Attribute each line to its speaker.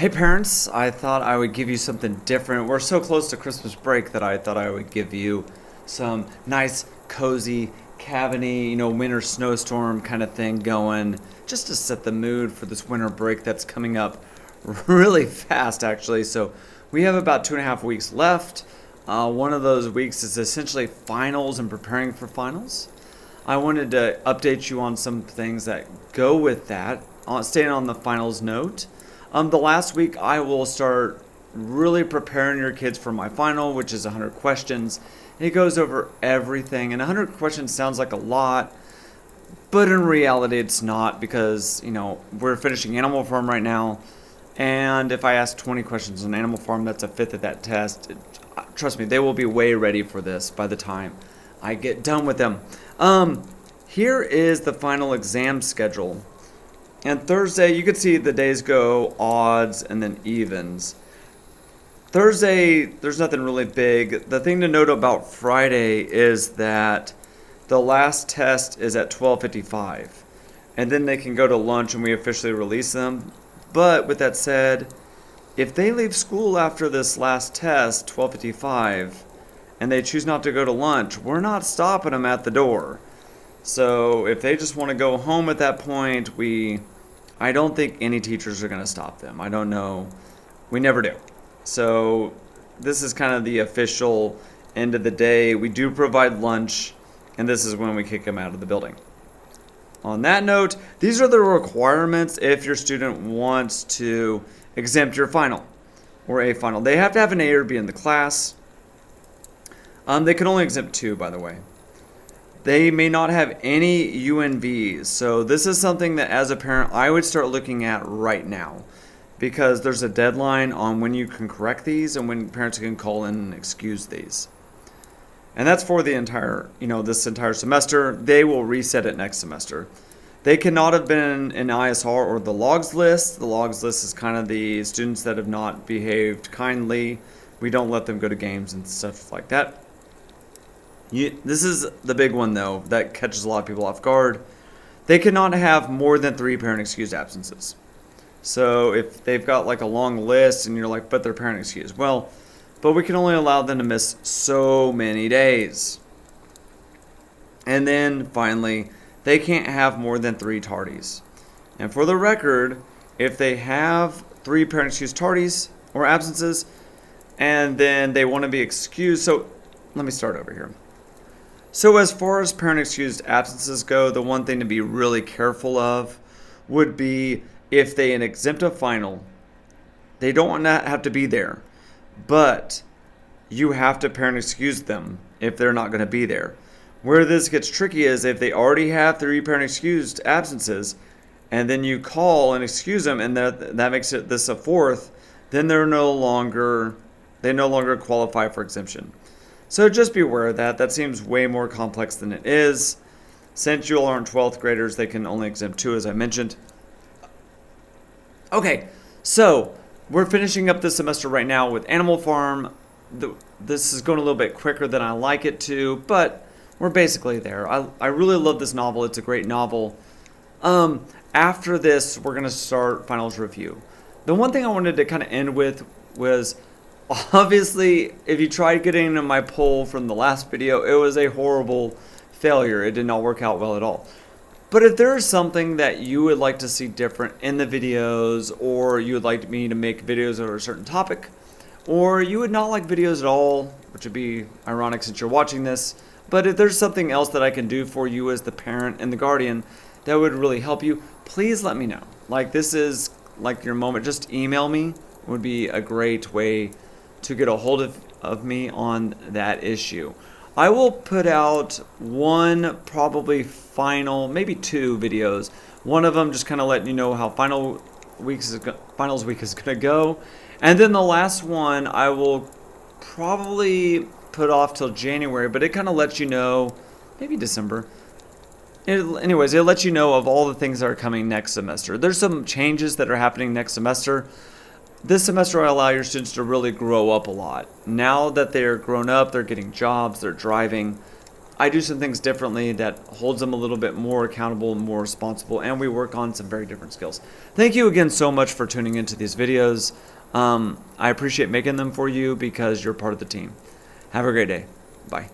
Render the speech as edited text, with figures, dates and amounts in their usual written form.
Speaker 1: Hey parents, I thought I would give you something different. We're so close to Christmas break that I thought I would give you some nice, cozy, cabiny, winter snowstorm kind of thing going, just to set the mood for this winter break that's coming up really fast, actually. So we have about 2.5 weeks left. One of those weeks is essentially finals and preparing for finals. I wanted to update you on some things that go with that, staying on the finals note. The last week I will start really preparing your kids for my final, which is 100 questions. It goes over everything, and 100 questions sounds like a lot, but in reality it's not, because we're finishing Animal Farm right now, and if I ask 20 questions on Animal Farm, that's a fifth of that test. Trust me, they will be way ready for this by the time I get done with them. Here is the final exam schedule. And Thursday, you can see the days go odds and then evens. Thursday, there's nothing really big. The thing to note about Friday is that the last test is at 12:55. And then they can go to lunch and we officially release them. But with that said, if they leave school after this last test, 12:55, and they choose not to go to lunch, we're not stopping them at the door. So if they just want to go home at that point, I don't think any teachers are going to stop them. I don't know. We never do. So this is kind of the official end of the day. We do provide lunch, and this is when we kick them out of the building. On that note, these are the requirements if your student wants to exempt your final or a final. They have to have an A or B in the class. They can only exempt 2, by the way. They may not have any UNVs. So this is something that as a parent I would start looking at right now, because there's a deadline on when you can correct these and when parents can call in and excuse these. And that's for the entire, this entire semester. They will reset it next semester. They cannot have been in ISR or the logs list. The logs list is kind of the students that have not behaved kindly. We don't let them go to games and stuff like that. This is the big one, though, that catches a lot of people off guard. They cannot have more than 3 parent excused absences. So if they've got like a long list and you're like, but they're parent excused. Well, but we can only allow them to miss so many days. And then finally, they can't have more than 3 tardies. And for the record, if they have 3 parent excused tardies or absences, and then they want to be excused. So let me start over here. So as far as parent excused absences go, the one thing to be really careful of would be if they exempt a final, they don't have to be there, but you have to parent excuse them if they're not going to be there. Where this gets tricky is if they already have 3 parent excused absences, and then you call and excuse them, and that makes this a 4th, then they no longer qualify for exemption. So just be aware of that. That seems way more complex than it is. Since you all aren't 12th graders, they can only exempt 2, as I mentioned. Okay, so we're finishing up this semester right now with Animal Farm. This is going a little bit quicker than I like it to, but we're basically there. I really love this novel. It's a great novel. After this, we're going to start finals review. The one thing I wanted to kind of end with was, obviously, if you tried getting into my poll from the last video, it was a horrible failure. It did not work out well at all. But if there is something that you would like to see different in the videos, or you would like me to make videos over a certain topic, or you would not like videos at all, which would be ironic since you're watching this, but if there's something else that I can do for you as the parent and the guardian that would really help you, please let me know. Like, this is like your moment. Just email me would be a great way to get a hold of me on that issue. I will put out one, probably final, maybe 2 videos. One of them just kind of letting you know how finals week is going to go. And then the last one I will probably put off till January, but it kind of lets you know, maybe December. Anyways, it lets you know of all the things that are coming next semester. There's some changes that are happening next semester. This semester, I allow your students to really grow up a lot. Now that they're grown up, they're getting jobs, they're driving. I do some things differently that holds them a little bit more accountable and more responsible, and we work on some very different skills. Thank you again so much for tuning into these videos. I appreciate making them for you because you're part of the team. Have a great day. Bye.